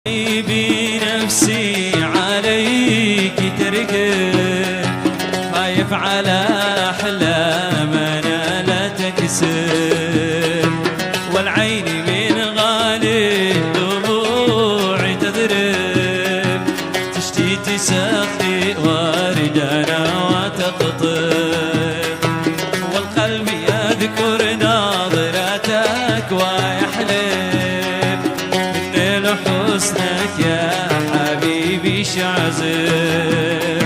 بنفسي عليك تركب، خايف على أحلامنا لا تكسر، والعين من غالي دموعي تذرب، تشتي تسخي واردنا وتقطر، والقلب يذكر ناظرتك ويحلم إن لحسنك يا حبيبي شعزر،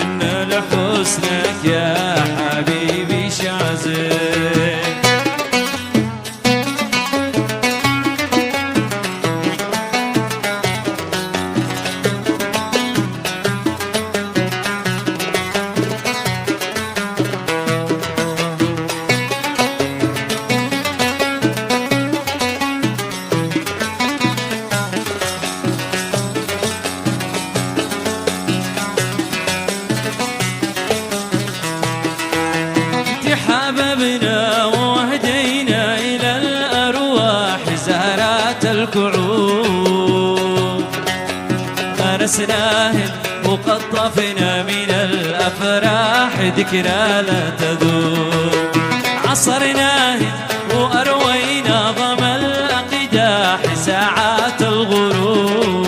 إن لحسنك يا حبيبي شعزر. حببنا وهدينا إلى الأرواح زهرات الكعوب، غرسناهن وقطفنا من الأفراح ذكرى لا تذوب، عصرناهن وأروينا ضم الأقداح ساعات الغروب،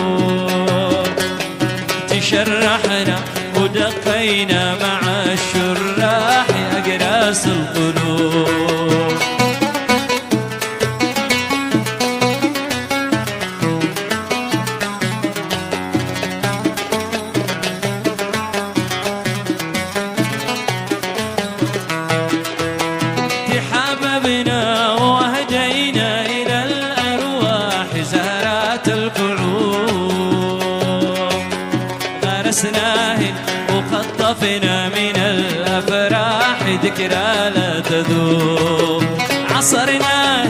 تشرحنا ودقينا مع الشراح أقراص القلوب، تحاببنا وهدينا إلى الأرواح زهرات الكعوب، غرسناهن وخطفنا من الأفراح ذكرى لا تذوب، عصرناه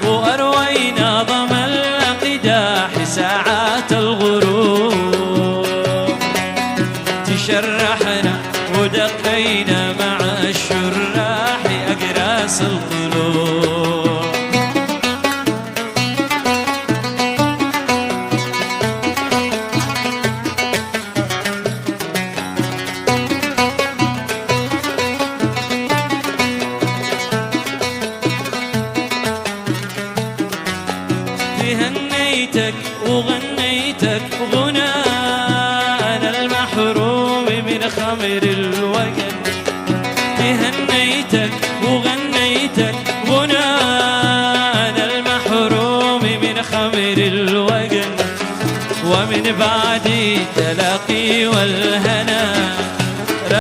وأروينا ضم الأقداح ساعات الغروب، تشرحنا ودقينا مع الشراح أقراص القلوب. هنيتك وغنيتك غنى أنا المحروم من خمر الوجن، هنيتك وغنيتك غنى أنا المحروم من خمر الوجن، ومن بعد التلاقي والهنا